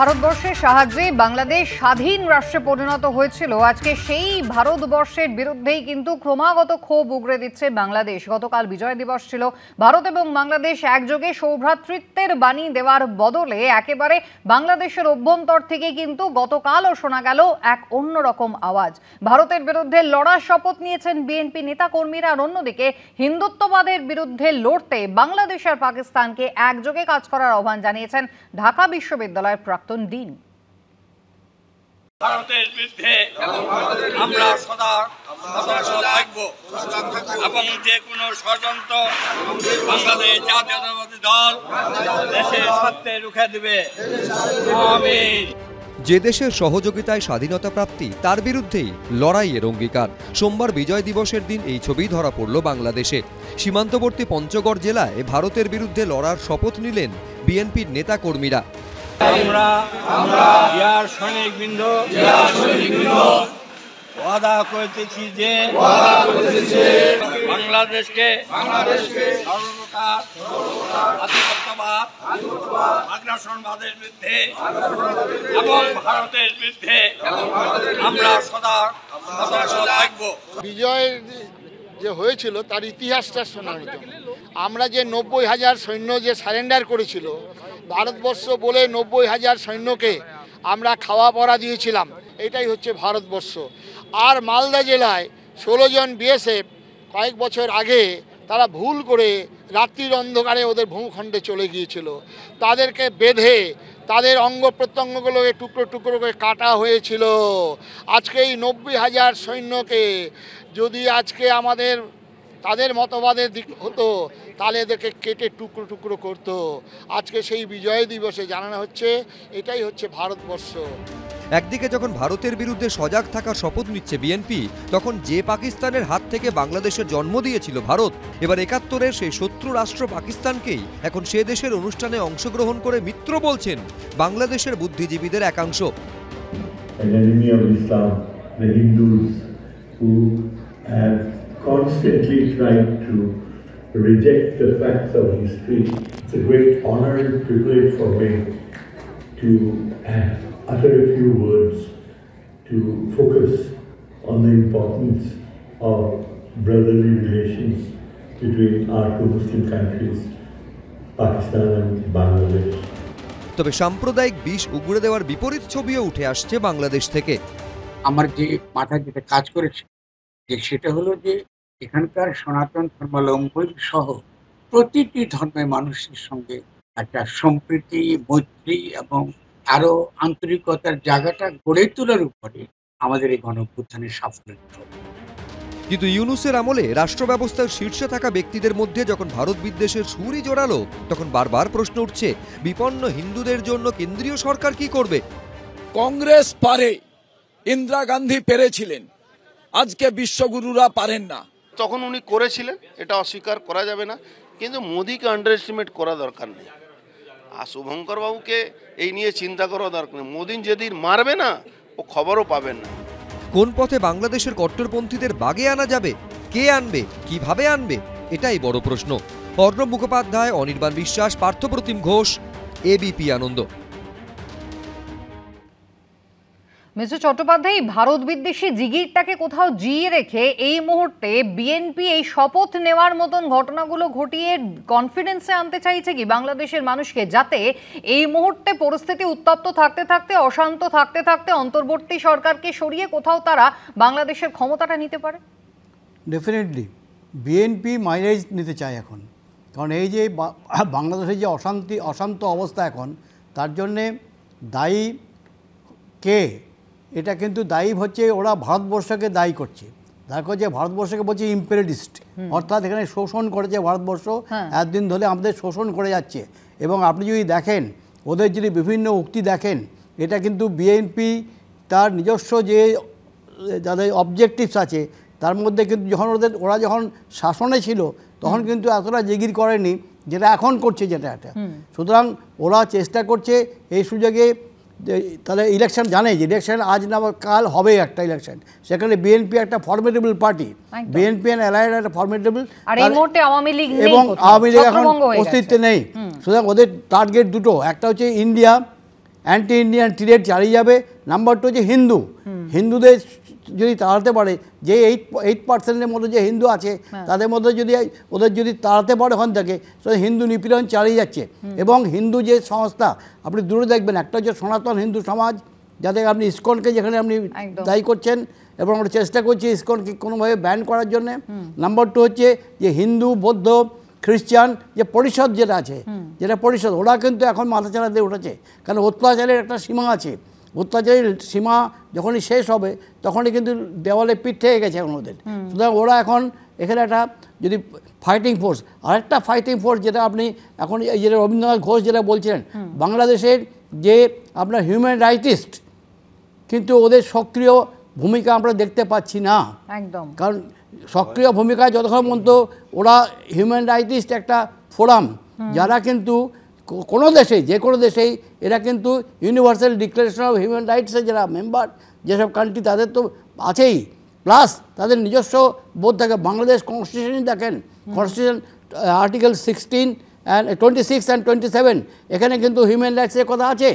ভারতবর্ষের সাহায্যে বাংলাদেশ স্বাধীন রাষ্ট্রে পরিণত হয়েছিল। আজকে সেই ভারতবর্ষের বিরুদ্ধেই কিন্তু ক্রমাগত ক্ষোভ উগরে দিচ্ছে বাংলাদেশ। গতকাল বিজয় দিবস ছিল। ভারত এবং বাংলাদেশ একযোগে সৌভ্রাতৃত্বের বাণী দেওয়ার বদলে একেবারে বাংলাদেশের অভ্যন্তর থেকে কিন্তু গতকালও শোনা গেল এক অন্যরকম আওয়াজ। ভারতের বিরুদ্ধে লড়ার শপথ নিয়েছেন বিএনপি নেতাকর্মীরা। আর অন্যদিকে হিন্দুত্ববাদের বিরুদ্ধে লড়তে বাংলাদেশ আর পাকিস্তানকে একযোগে কাজ করার আহ্বান জানিয়েছেন ঢাকা বিশ্ববিদ্যালয়ের প্রাক্তন ডিন। ভারতের বিরুদ্ধে আমরা সদা থাকব এবং যে কোনো ষড়যন্ত্র বাংলাদেশ জাতীয়তাবাদী দল দেশের স্বার্থে রুখে দেবে। আমিন। যে দেশের সহযোগিতায় স্বাধীনতা প্রাপ্তি তার বিরুদ্ধেই লড়াইয়ের অঙ্গীকার। সোমবার বিজয় দিবসের দিন এই ছবি ধরা পড়ল বাংলাদেশে। সীমান্তবর্তী পঞ্চগড় জেলায় ভারতের বিরুদ্ধে লড়ার শপথ নিলেন বিএনপির নেতা কর্মীরা। আমরা সৈনিকবৃন্দ ওয়াদা করতেছি যে বাংলাদেশকে আধিপত্যবাদ আগ্রাসনবাদের বিরুদ্ধে এবং ভারতের বিরুদ্ধে আমরা সদা থাকব। বিজয় যে হয়েছিল তার ইতিহাসটা শোনার জন্য আমরা যে 90,000 সৈন্য যে সারেন্ডার করেছিল, ভারতবর্ষ বলে 90,000 সৈন্যকে আমরা খাওয়া পড়া দিয়েছিলাম, এটাই হচ্ছে ভারতবর্ষ। আর মালদা জেলায় 16 জন বিএসএফ কয়েক বছর আগে তারা ভুল করে রাত্রির অন্ধকারে ওদের ভূখণ্ডে চলে গিয়েছিল। তাদেরকে বেঁধে তাদের অঙ্গ প্রত্যঙ্গগুলোকে টুকরো টুকরো করে কাটা হয়েছিল। আজকে এই 90,000 সৈন্যকে যদি আজকে আমাদের তাদের মতবাদের দিক হতো তাহলে এদেরকে কেটে টুকরো টুকরো করতো। আজকে সেই বিজয় দিবসে জানানো হচ্ছে এটাই হচ্ছে ভারতবর্ষ। একদিকে যখন ভারতের বিরুদ্ধে সজাগ থাকার শপথ নিচ্ছে বিএনপি, তখন যে পাকিস্তানের হাত থেকে বাংলাদেশের জন্ম দিয়েছিল ভারত, এবার 71-এর সেই শত্রু রাষ্ট্র পাকিস্তানকেই এখন সে দেশের অনুষ্ঠানে অংশগ্রহণ করে মিত্র বলছেন বাংলাদেশের বুদ্ধিজীবীদের একাংশ। Constantly tried to reject the facts of history. It's a great honor and privilege for me to utter a few words to focus on the importance of brotherly relations between our two Muslim countries, Pakistan and Bangladesh. তবে সাম্প্রদায়িক বিষ উগড়ে দেওয়ার বিপরীত ছবিও উঠে আসছে বাংলাদেশ থেকে। আমার যে মাথায় যেটা কাজ করেছে সেটা হলো যে এখানকার সনাতন ধর্মাবলম্বী সহ প্রতিটি ধর্মের মানুষের সঙ্গে একটা সম্প্রীতি, মৈত্রী এবং আরো আন্তরিকতার জায়গাটা গড়ে তোলার উপরে আমাদের এই গণঅভ্যুত্থানের সাফল্য। কিন্তু ইউনূসের আমলে রাষ্ট্র ব্যবস্থার শীর্ষে থাকা ব্যক্তিদের মধ্যে যখন ভারত বিদ্বেষের সুরই জোরালো, তখন বারবার প্রশ্ন উঠছে বিপন্ন হিন্দুদের জন্য কেন্দ্রীয় সরকার কি করবে। কংগ্রেস পারে, ইন্দিরা গান্ধী পেরেছিলেন, আজকে বিশ্বগুরুরা পারেন না। তখন উনি করেছিলেন, এটা অস্বীকার করা যাবে না, কিন্তু মোদিকে আন্ডার এস্টিমেট করা দরকার নেই। আর শুভঙ্কর বাবুকে এই নিয়ে চিন্তা করা দরকার নেই। মোদি যেদিন মারবে না ও খবরও পাবেন না। কোন পথে বাংলাদেশের কট্টরপন্থীদের বাগে আনা যাবে, কে আনবে, কিভাবে আনবে, এটাই বড় প্রশ্ন। অর্ণব মুখোপাধ্যায়, অনির্বাণ বিশ্বাস, পার্থপ্রতিম ঘোষ, এবিপি আনন্দ। মিস্টার চট্টোপাধ্যায়, ভারত বিদ্বেষী জিগিরটাকে কোথাও জিয়ে রেখে এই মুহূর্তে বিএনপি এই শপথ নেওয়ার মতন ঘটনাগুলো ঘটিয়ে কনফিডেন্সে আনতে চাইছে কি বাংলাদেশের মানুষকে, যাতে এই মুহূর্তে পরিস্থিতি উত্তপ্ত থাকতে থাকতে, অশান্ত থাকতে থাকতে অন্তর্বর্তী সরকারকে সরিয়ে কোথাও তারা বাংলাদেশের ক্ষমতাটা নিতে পারে? ডেফিনেটলি বিএনপি মাইলেজ নিতে চায় এখন, কারণ এই যে বাংলাদেশের যে অশান্ত অবস্থা এখন, তার জন্যে দায়ী কে, এটা কিন্তু দায়ী হচ্ছে ওরা ভারতবর্ষকে দায়ী করছে। দেখো যে ভারতবর্ষকে বলছে ইম্পেরিয়ালিস্ট, অর্থাৎ এখানে শোষণ করেছে ভারতবর্ষ, একদিন ধরে আমাদের শোষণ করে যাচ্ছে। এবং আপনি যদি দেখেন ওদের যদি বিভিন্ন উক্তি দেখেন, এটা কিন্তু বিএনপি তার নিজস্ব যে যাদের অবজেক্টিভস আছে তার মধ্যে কিন্তু যখন ওরা যখন শাসনে ছিল তখন কিন্তু এতটা জিগির করেনি যেটা এখন করছে, যেটা এটা। সুতরাং ওরা চেষ্টা করছে এই সুযোগে, তাহলে ইলেকশন জানে যে ইলেকশন আজ না কাল হবে একটা ইলেকশন, সেখানে বিএনপি একটা ফর্মেডেবল পার্টি, বিএনপি এন্ড অ্যালায়েড একটা ফর্মেডেবল, এবং আওয়ামী লীগ এখন অস্তিত্বে নেই। সুতরাং ওদের টার্গেট দুটো, একটা হচ্ছে ইন্ডিয়া অ্যান্টি ইন্ডিয়ান টিরেট চালিয়ে যাবে। নাম্বার 2 হচ্ছে হিন্দুদের যদি তাড়াতে পারে, যে 8% মতো যে হিন্দু আছে তাদের মধ্যে যদি ওদের যদি তাড়াতে পারে ওখান থেকে, তো হিন্দু নিপীড়ন চালিয়ে যাচ্ছে। এবং হিন্দু যে সংস্থা আপনি দূরে দেখবেন, একটা হচ্ছে সনাতন হিন্দু সমাজ, যাতে আপনি ইসকনকে যেখানে আপনি দায়ী করছেন, এবং আমরা চেষ্টা করছি ইসকনকে কোনোভাবে ব্যান করার জন্যে। নাম্বার 2 হচ্ছে যে হিন্দু, বৌদ্ধ, খ্রিস্টান যে পরিষদ যেটা আছে, যেটা পরিষদ, ওরা কিন্তু এখন মাথা চালাতে উঠেছে। কারণ অত্যাচারের একটা সীমা আছে, অত্যাচারের সীমা যখনই শেষ হবে তখনই কিন্তু দেওয়ালে পিঠ থেকে গেছে এখন ওদের। সুতরাং ওরা এখন এখানে একটা যদি ফাইটিং ফোর্স, আরেকটা ফাইটিং ফোর্স যেটা আপনি এখন এই যেটা রবীন্দ্রনাথ ঘোষ যেটা বলছিলেন, বাংলাদেশের যে আপনার হিউম্যান রাইটিস্ট, কিন্তু ওদের সক্রিয় ভূমিকা আমরা দেখতে পাচ্ছি না একদম। কারণ সক্রিয় ভূমিকায় যতক্ষণ পর্যন্ত ওরা হিউম্যান রাইটিস্ট একটা ফোরাম, যারা কিন্তু কোনো দেশে, যে কোনো দেশেই এরা কিন্তু ইউনিভার্সাল ডিক্লারেশন অফ হিউম্যান রাইটসের যারা মেম্বার যেসব কান্ট্রি, তাদের তো আছেই, প্লাস তাদের নিজস্ব বোধ থাকে। বাংলাদেশ কনস্টিটিউশন দেখেন, কনস্টিটিউশন আর্টিকেল 26 and 27, এখানে কিন্তু হিউম্যান রাইটসের কথা আছে,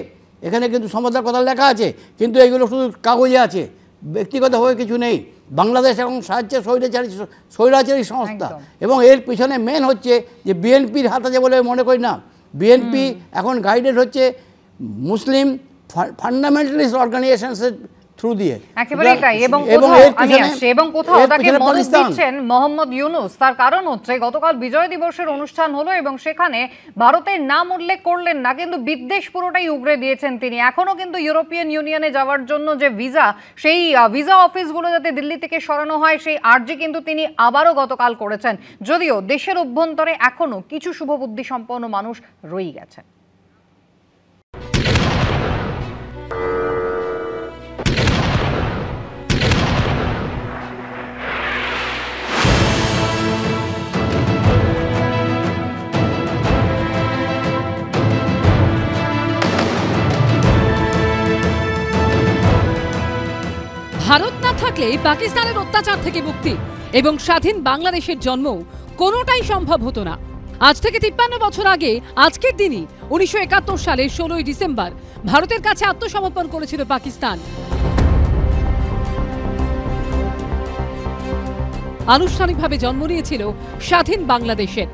এখানে কিন্তু সমাজের কথা লেখা আছে, কিন্তু এগুলো শুধু কাগজে আছে, ব্যক্তিগতভাবে কিছু নেই। বাংলাদেশ এখন স্বৈরাচারী সংস্থা, এবং এর পিছনে মেন হচ্ছে যে বিএনপির হাত আছে বলে মনে করি না। বিএনপি এখন গাইডেড হচ্ছে মুসলিম ফান্ডামেন্টালিস্ট অর্গানাইজেশনসের থ্রু দিয়ে, একেবারেই তাই। এবং কোথাও তাকে মদত দিচ্ছেন মোহাম্মদ ইউনূস। তার কারণ হচ্ছে গতকাল বিজয় দিবসের অনুষ্ঠান হলো এবং সেখানে ভারতের নাম উল্লেখ করলেন না, কিন্তু বিদ্বেষ পুরোটাই উগরে দিয়েছেন তিনি। এখনো কিন্তু ইউরোপিয়ান ইউনিয়নে যাওয়ার জন্য যে ভিসা, সেই ভিসা অফিসগুলো যাতে দিল্লি থেকে সরানো হয়, সেই আর্জি কিন্তু তিনি আবারও গতকাল করেছেন, যদিও দেশের অভ্যন্তরে এখনো কিছু শুভবুদ্ধি সম্পন্ন মানুষ রয়ে গেছে। ভারত না থাকলে পাকিস্তানের অত্যাচার থেকে মুক্তি এবং স্বাধীন বাংলাদেশের জন্ম কোনোটাই সম্ভব হতো না। আজ থেকে 53 বছর আগে আজকের দিনই 1971 সালের 16ই ডিসেম্বর ভারতের কাছে আত্মসমর্পণ করেছিল পাকিস্তান। আনুষ্ঠানিকভাবে জন্ম নিয়েছিল স্বাধীন বাংলাদেশের।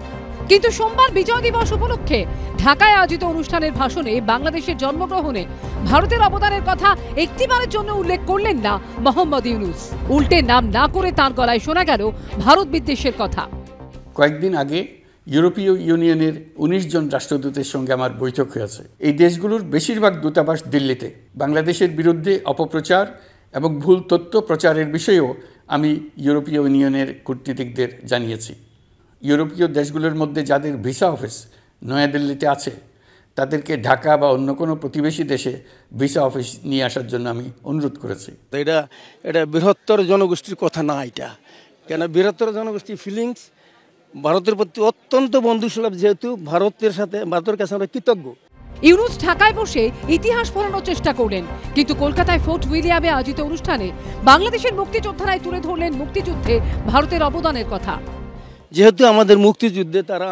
কিন্তু সোমবার বিজয় দিবস উপলক্ষে ঢাকায় আয়োজিত অনুষ্ঠানের ভাষণে বাংলাদেশের জন্মগ্রহণে ভারতের অবদানের কথা একটিবারের জন্য উল্লেখ করলেন না মোহাম্মদ ইউনূস। উল্টে নাম না করে তাঁর গলায় শোনা গেল ভারত বিদ্বেষের কথা। কয়েকদিন আগে ইউরোপীয় ইউনিয়নের 19 জন রাষ্ট্রদূতের সঙ্গে আমার বৈঠক হয়েছে। এই দেশগুলোর বেশিরভাগ দূতাবাস দিল্লিতে। বাংলাদেশের বিরুদ্ধে অপপ্রচার এবং ভুল তথ্য প্রচারের বিষয়েও আমি ইউরোপীয় ইউনিয়নের কূটনীতিকদের জানিয়েছি। ইউরোপীয় দেশগুলোর মধ্যে যাদের ভিসা অফিস নয়াদিল্লিতে আছে, তাদেরকে ঢাকা বা অন্য কোনো প্রতিবেশী দেশে ভিসা অফিস নিয়ে আসার জন্য আমি অনুরোধ করেছি। এটা বৃহত্তর জনগোষ্ঠীর কথা না, এটা কেন বৃহত্তর জনগোষ্ঠীর ফিলিংস ভারতের প্রতি অত্যন্ত বন্ধুসুলভ, যেহেতু ভারতের কাছে আমরা কৃতজ্ঞ। ইউনূস ঢাকায় বসে ইতিহাস পড়ানোর চেষ্টা করলেন, কিন্তু কলকাতায় ফোর্ট উইলিয়ামে আয়োজিত অনুষ্ঠানে বাংলাদেশের মুক্তিযোদ্ধারাই তুলে ধরলেন মুক্তিযুদ্ধে ভারতের অবদানের কথা। যেহেতু আমাদের মুক্তিযুদ্ধে তারা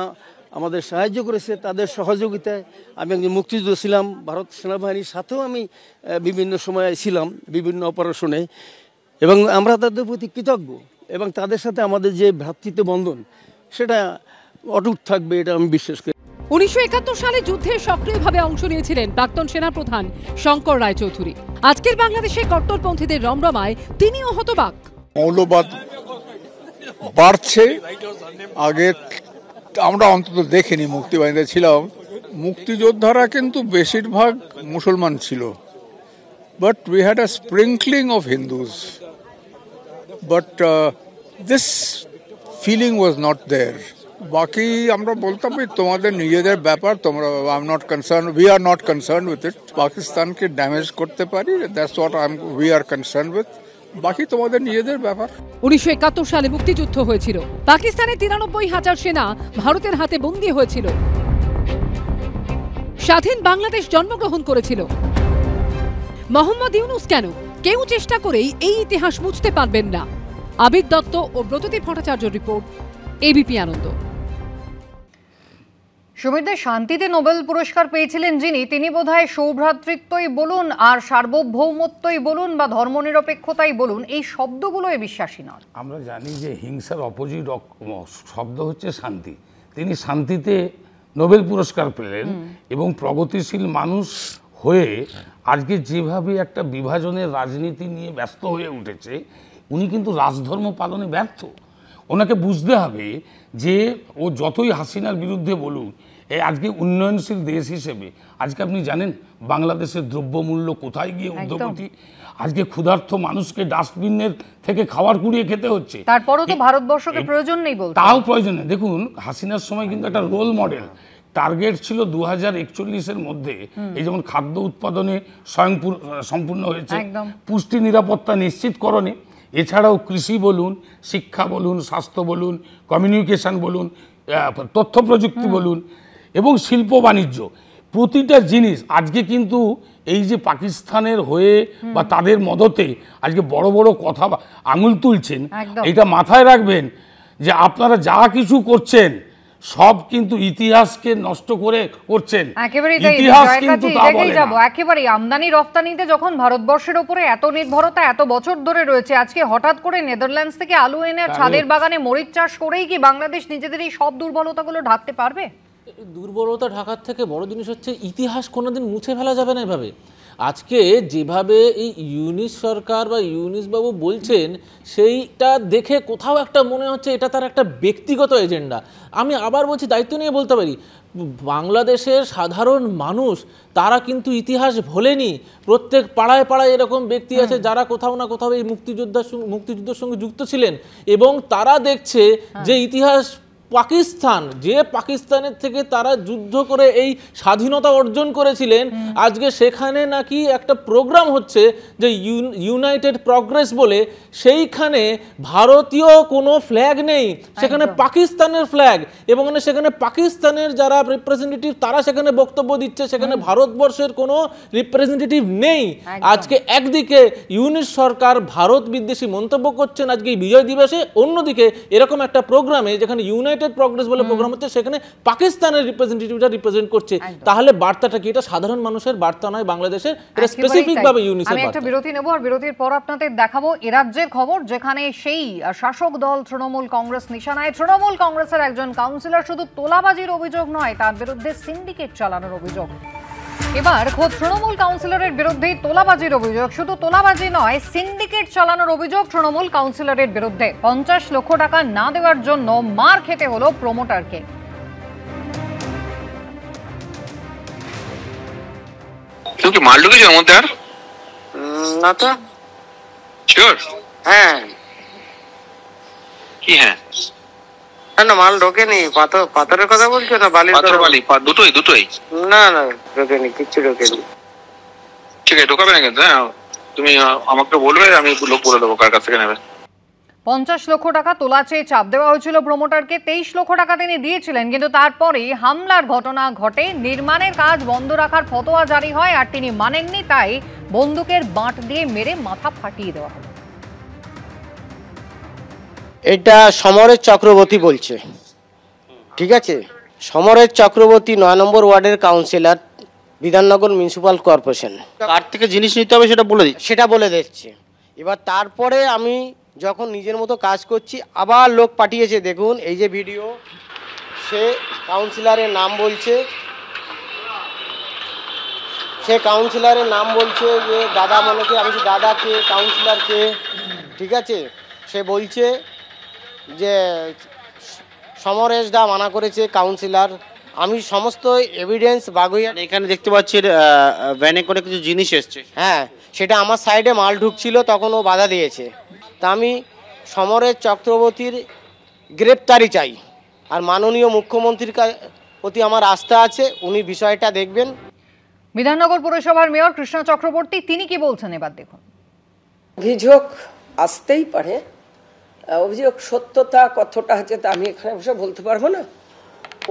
আমাদের সাহায্য করেছে, তাদের সহযোগিতায় আমি একজন মুক্তিযুদ্ধ ছিলাম, ভারত সেনাবাহিনীর সাথেও আমি বিভিন্ন সময়ে ছিলাম বিভিন্ন অপারেশনে, এবং আমরা তাদের প্রতি কৃতজ্ঞ, এবং তাদের সাথে আমাদের যে ভ্রাতৃত্ব বন্ধন সেটা অটুট থাকবে, এটা আমি বিশ্বাস করি। 1971 সালে যুদ্ধে সক্রিয়ভাবে অংশ নিয়েছিলেন প্রাক্তন সেনাপ্রধান শঙ্কর রায়চৌধুরী। আজকের বাংলাদেশে কট্টরপন্থীদের রমরমায় তিনিও হতবাক। মৌলবাদ বাড়ছে, আগে আমরা অন্তত দেখিনি, মুক্তিবাহিনীতে ছিলাম, মুক্তিযোদ্ধারা কিন্তু বেশিরভাগ মুসলমান ছিল, but we had a sprinkling of Hindus, but this feeling was not there. বাকি আমরা বলতাম তোমাদের নিজেদের ব্যাপার, তোমরা I am not concern, we are not concern with it. পাকিস্তানকে ড্যামেজ করতে পারি, that's what we are concern with, বাকি তোমাদের নিজেদের ব্যাপার। 1971 সালে মুক্তিযুদ্ধ হয়েছিল, পাকিস্তানের 93,000 সেনা ভারতের হাতে বন্দী হয়েছিল, স্বাধীন বাংলাদেশ জন্মগ্রহণ করেছিল। মোহাম্মদ ইউনূস কেন কেউ চেষ্টা করেই এই ইতিহাস মুছতে পারবেন না। আবির দত্ত ও ব্রতদীপ ভট্টাচার্য রিপোর্ট, এবিপি আনন্দ। সুমিতদা, শান্তিতে নোবেল পুরস্কার পেয়েছিলেন যিনি, তিনি বোধহয় সৌভ্রাতৃত্বই বলুন আর সার্বভৌমত্বই বলুন বা ধর্মনিরপেক্ষতাই বলুন, এই শব্দগুলোই বিশ্বাসী নন। আমরা জানি যে হিংসার অপোজিট শব্দ হচ্ছে শান্তি। তিনি শান্তিতে নোবেল পুরস্কার পেলেন এবং প্রগতিশীল মানুষ হয়ে আজকে যেভাবে একটা বিভাজনের রাজনীতি নিয়ে ব্যস্ত হয়ে উঠেছে, উনি কিন্তু রাজধর্ম পালনে ব্যর্থ। ওনাকে বুঝতে হবে যে ও যতই হাসিনার বিরুদ্ধে বলুন, এই আজকে উন্নয়নশীল দেশ হিসেবে আজকে আপনি জানেন বাংলাদেশের দ্রব্যমূল্য কোথায় গিয়ে ঊর্ধ্বগতি। আজকে ক্ষুধার্ত মানুষকে ডাস্টবিনের থেকে খাবার কুড়িয়ে খেতে হচ্ছে। তারপরও তো ভারতবর্ষকে প্রয়োজন নেই বলতে। তাও প্রয়োজন নেই। দেখুন হাসিনার সময় কিন্তু একটা রোল মডেল টার্গেট ছিল 2041-এর মধ্যে, এই যেমন খাদ্য উৎপাদনে সম্পূর্ণ হয়েছে, পুষ্টি নিরাপত্তা নিশ্চিতকরণে, এছাড়াও কৃষি বলুন, শিক্ষা বলুন, স্বাস্থ্য বলুন, কমিউনিকেশন বলুন, তথ্য প্রযুক্তি বলুন এবং শিল্প বাণিজ্য, প্রতিটা জিনিস আজকে কিন্তু এই যে পাকিস্তানের হয়ে বা তাদের মদতে আজকে বড় বড় কথা আঙুল তুলছেন, এটা মাথায় রাখবেন যে আপনারা যা কিছু করছেন সব কিন্তু ইতিহাসকে নষ্ট করে করছেন। ইতিহাস কিন্তু তা বলে না। একেবারে আমদানি রপ্তানিতে যখন ভারতবর্ষের উপরে এত নির্ভরতা এত বছর ধরে রয়েছে, আজকে হঠাৎ করে নেদারল্যান্ডস থেকে আলু এনে ছাদের বাগানে মরিচ চাষ করেই কি বাংলাদেশ নিজেদের এই সব দুর্বলতাগুলো ঢাকতে পারবে? দুর্বলতা ঢাকার থেকে বড় জিনিস হচ্ছে ইতিহাস কোনোদিন মুছে ফেলা যাবে না এভাবে। আজকে যেভাবে এই ইউনিস সরকার বা ইউনিস বাবু বলছেন, সেইটা দেখে কোথাও একটা মনে হচ্ছে এটা তার একটা ব্যক্তিগত এজেন্ডা। আমি আবার বলছি, দায়িত্ব নিয়ে বলতে পারি, বাংলাদেশের সাধারণ মানুষ তারা কিন্তু ইতিহাস ভোলেনি। প্রত্যেক পাড়ায় পাড়ায় এরকম ব্যক্তি আছে যারা কোথাও না কোথাও এই মুক্তিযুদ্ধের সঙ্গে যুক্ত ছিলেন এবং তারা দেখছে যে ইতিহাস পাকিস্তান, যে পাকিস্তানের থেকে তারা যুদ্ধ করে এই স্বাধীনতা অর্জন করেছিলেন, আজকে সেখানে নাকি একটা প্রোগ্রাম হচ্ছে যে ইউনাইটেড প্রগ্রেস বলে, সেইখানে ভারতীয় কোনো ফ্ল্যাগ নেই, সেখানে পাকিস্তানের ফ্ল্যাগ, এবং সেখানে পাকিস্তানের যারা রিপ্রেজেন্টেটিভ তারা সেখানে বক্তব্য দিচ্ছে, সেখানে ভারতবর্ষের কোনো রিপ্রেজেন্টেটিভ নেই। আজকে একদিকে ইউনিস সরকার ভারত বিদ্বেষী মন্তব্য করছেন আজকে এই বিজয় দিবসে, অন্যদিকে এরকম একটা প্রোগ্রামে যেখানে ইউনাইটেড প্রগ্রেস বলে প্রোগ্রাম হচ্ছে, সেখানে পাকিস্তানের রিপ্রেজেন্টেটিভরা রিপ্রেজেন্ট করছে। তাহলে বার্তাটা কি? এটা সাধারণ মানুষের বার্তা নয়, বাংলাদেশের, এটা স্পেসিফিক ভাবে ইউনিসের বার্তা। আমি একটা বিরতি নেব, আর বিরতির পর আপনাদের দেখাবো এ রাজ্যের খবর, যেখানে সেই শাসক দল তৃণমূল কংগ্রেস নিশানায়। তৃণমূল কংগ্রেসের একজন কাউন্সিলর শুধু তোলাবাজির অভিযোগ নয়, তার বিরুদ্ধে সিন্ডিকেট চালানোর অভিযোগ। এবার খোদ তৃণমূল কাউন্সিলরের বিরুদ্ধে তোলাবাজির অভিযোগ, শুধু তোলাবাজি নয়, সিন্ডিকেট চালানোর অভিযোগ তৃণমূল কাউন্সিলরের বিরুদ্ধে। 50 লক্ষ টাকা না দেওয়ার জন্য মার খেতে হলো প্রমোটারকে। তুই কি মাল ঢুকেছে ওর মধ্যে? আর না তো শিওর? হ্যাঁ। কি হ্যাঁ? না মাল ঢোকেনি। পাথরের কথা বলছো না বালি? পাথর বালি দুটোই? না না ঢোকেনি, কিচ্ছু ঢোকেনি। ঠিক আছে, ঢোকাবে না কিন্তু। হ্যাঁ তুমি আমাকে বলবে, আমি লোক বলে দেবো কার কাছ থেকে নেবে। 50 লক্ষ টাকা তোলা চেয়ে চাপ দেওয়া হয়েছিল প্রমোটারকে। 23 লক্ষ টাকা তিনি দিয়েছিলেন, কিন্তু তারপরে হামলার ঘটনা ঘটে। নির্মাণের কাজ বন্ধ রাখার ফতোয়া জারি হয়, আর তিনি মানেননি, তাই বন্দুকের বাঁট দিয়ে মেরে মাথা ফাটিয়ে দেওয়া হলো। এটা সমরেশ চক্রবর্তী বলছে, ঠিক আছে? সমরেশ চক্রবর্তী 9 নম্বর ওয়ার্ডের কাউন্সিলর, বিধাননগর মিউনিসিপাল কর্পোরেশন। কার থেকে জিনিস নিতে হবে সেটা বলে দিচ্ছে। এবার তারপরে আমি যখন নিজের মতো কাজ করছি, আবার লোক পাঠিয়েছে, দেখুন এই যে ভিডিও, সে কাউন্সিলরের নাম বলছে, সে কাউন্সিলরের নাম বলছে যে দাদা মনেকে, আমি দাদাকে কাউন্সিলরকে, ঠিক আছে? সে বলছে যে সমরেশ দা মানা করেছে কাউন্সিলর। আমি সমস্ত এভিডেন্স বাগুইয়া এখানে দেখতে পাচ্ছি, ভ্যানে করে কিছু জিনিস এসছে। হ্যাঁ, সেটা আমার সাইডে মাল ঢুকছিল, তখন ও বাধা দিয়েছে। তা আমি সমরেশ চক্রবর্তীর গ্রেপ্তারি চাই, আর মাননীয় মুখ্যমন্ত্রীর প্রতি আমার আস্থা আছে, উনি বিষয়টা দেখবেন। বিধাননগর পুরসভার মেয়র কৃষ্ণা চক্রবর্তী, তিনি কি বলছেন এবার দেখুন। অভিযোগ আসতেই পারে, অভিযোগ সত্যতা কতটা আছে তা আমি এখানে বসে বলতে পারবো না।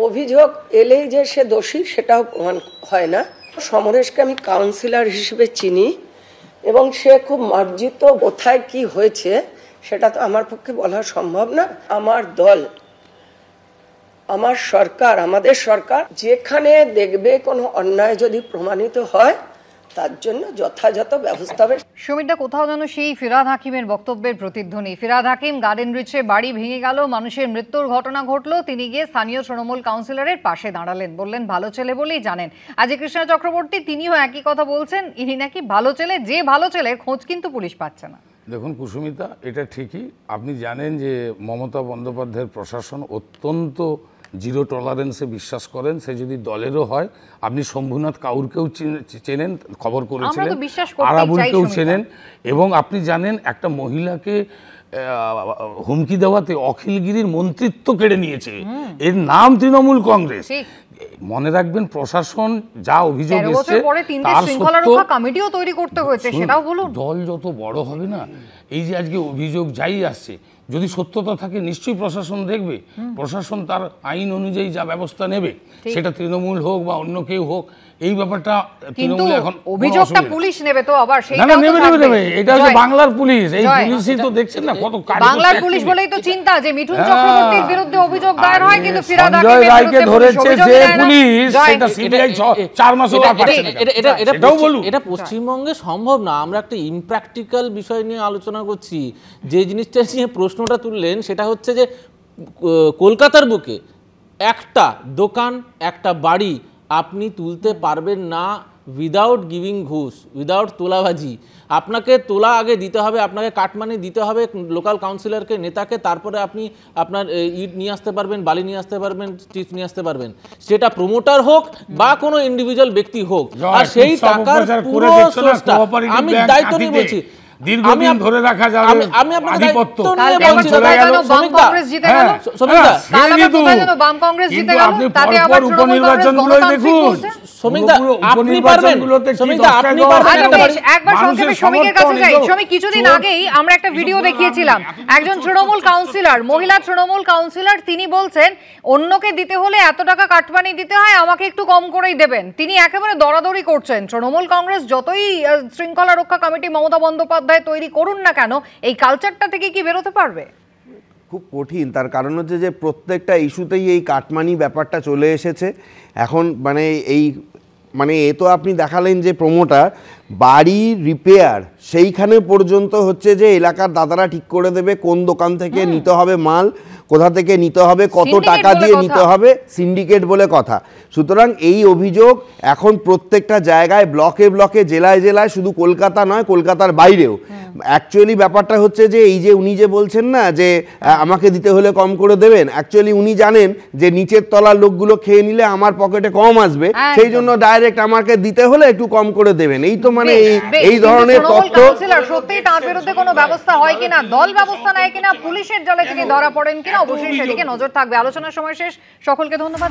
অভিযোগ এলেই যে সে দোষী সেটাও প্রমাণ হয় না। সমরেশকে আমি কাউন্সিলর হিসেবে চিনি এবং সে খুব মার্জিত। কোথায় কি হয়েছে সেটা তো আমার পক্ষে বলা সম্ভব না। আমার দল আমার সরকার, আমাদের সরকার যেখানে দেখবে কোনো অন্যায় যদি প্রমাণিত হয় তার জন্য যথাযথ ব্যবস্থা হবে। সুমিতদা, কোথাও যেন সেই ফিরহাদ হাকিমের বক্তব্যের প্রতিধ্বনি। ফিরহাদ হাকিম গার্ডেন রিচে বাড়ি ভেঙে গেল, মানুষের মৃত্যুর ঘটনা ঘটলো, তিনি গিয়ে স্থানীয় তৃণমূল কাউন্সিলরের পাশে দাঁড়ালেন, বললেন ভালো ছেলে বলেই জানেন। আজ কৃষ্ণা চক্রবর্তী তিনিও একই কথা বলছেন, ইনি নাকি ভালো ছেলে, যে ভালো ছেলের খোঁজ কিন্তু পুলিশ পাচ্ছে না। দেখুন কুসুমিতা, এটা ঠিকই, আপনি জানেন যে মমতা বন্দ্যোপাধ্যায়ের প্রশাসন অত্যন্ত জিরো টলারেন্সে বিশ্বাস করেন, সে যদি দলেরও হয়। আপনি শম্ভুনাথ কাউরকেও চেনেন, খবর করেছিলেন, আরাবুলকেও চেনেন, এবং আপনি জানেন একটা মহিলাকে হুমকি দেওয়াতে অখিলগিরির মন্ত্রিত্ব কেড়ে নিয়েছে, এর নাম তৃণমূল কংগ্রেস। মনে রাখবেন, প্রশাসন যা অভিযোগ এসেছে তার শৃঙ্খলা কমিটিও তৈরি করতে হয়েছে, সেটাও বলুন। দল যত বড় হবে না, এই যে আজকে অভিযোগ যাই আসছে, যদি সত্যতা থাকে নিশ্চয়ই প্রশাসন দেখবে, প্রশাসন তার আইন অনুযায়ী যা ব্যবস্থা নেবে, সেটা তৃণমূল হোক বা অন্য কেউ হোক। এই ব্যাপারটা তৃণমূল এখন অভিযোগটা পুলিশ নেবে তো আবার সেই নেবে, এটা হচ্ছে বাংলার পুলিশ, এই পুলিশই তো দেখছেন না কত কাজ। বাংলার পুলিশ বলেই তো চিন্তা যে মিঠুন চক্রবর্তীর বিরুদ্ধে অভিযোগ দায়ের হয়, কিন্তু ফিরহাদ হাকিমের বিরুদ্ধে ধরেছে যে পুলিশ, সেটা সিবিআই 4 মাসও আর পারছে না। এটাও বলুন, এটা পশ্চিমবঙ্গে সম্ভব না। আমরা একটা ইমপ্র্যাকটিক্যাল বিষয় নিয়ে আলোচনা করছি। যে জিনিসটা নিয়ে প্রশ্নটা তুললেন সেটা হচ্ছে যে কলকাতার বুকে একটা দোকান, একটা বাড়ি আপনি তুলতে পারবেন না উইদাউট গিভিং ঘুষ, উইদাউট তোলাবাজি। আপনাকে তোলা আগে দিতে হবে, আপনাকে কাটমানি দিতে হবে লোকাল কাউন্সিলরকে, নেতাকে, তারপরে আপনি আপনার ইট নিয়ে আসতে পারবেন, বালি নিয়ে আসতে পারবেন, স্টিচ নিয়ে আসতে পারবেন, সেটা প্রমোটার হোক বা কোনো ইন্ডিভিজুয়াল ব্যক্তি হোক। আর সেই টাকার পুরো সোর্সটা আমি দায়িত্ব নিয়ে বলছি, দীর্ঘদিন ধরে রাখা যাবে আধিপত্য। উপনির্বাচনগুলোই দেখুন, কিছুদিন আগেই আমরা একটা ভিডিও দেখিয়েছিলাম, একজন তৃণমূল কাউন্সিলর, মহিলা তৃণমূল কাউন্সিলর, তিনি বলছেন অন্যকে দিতে হলে এত টাকা কাটমানি দিতে হয়, আমাকে একটু কম করেই দেবেন। তিনি একেবারে দরাদরি করছেন। তৃণমূল কংগ্রেস যতই শৃঙ্খলা রক্ষা কমিটি মমতা বন্দ্যোপাধ্যায় তৈরি করুন না কেন, এই কালচারটা থেকে কি বেরোতে পারবে? খুব কঠিন। তার কারণ হচ্ছে যে প্রত্যেকটা ইস্যুতেই এই কাটমানি ব্যাপারটা চলে এসেছে এখন। এ তো আপনি দেখালেন যে প্রমোটার বাড়ি রিপেয়ার, সেইখানে পর্যন্ত হচ্ছে যে এলাকার দাদারা ঠিক করে দেবে কোন দোকান থেকে নিতে হবে মাল, কোথা থেকে নিতে হবে, কত টাকা দিয়ে নিতে হবে, সিন্ডিকেট বলে কথা। সুতরাং এই অভিযোগ এখন প্রত্যেকটা জায়গায়, ব্লকে ব্লকে, জেলায় জেলায়, শুধু কলকাতা নয়, কলকাতার বাইরেও। অ্যাকচুয়ালি ব্যাপারটা হচ্ছে যে এই যে উনি যে বলছেন না যে আমাকে দিতে হলে কম করে দেবেন, অ্যাকচুয়ালি উনি জানেন যে নিচের তলার লোকগুলো খেয়ে নিলে আমার পকেটে কম আসবে, সেই জন্য ডাইরেক্ট আমাকে দিতে হলে একটু কম করে দেবেন। এই তো এই ধরনের তথ্য। সত্যিই তার বিরুদ্ধে কোনো ব্যবস্থা হয় কিনা, দল ব্যবস্থা নেয় কিনা, পুলিশের জালে তিনি ধরা পড়েন কিনা, অবশ্যই সেদিকে নজর থাকবে। আলোচনার সময় শেষ, সকলকে ধন্যবাদ।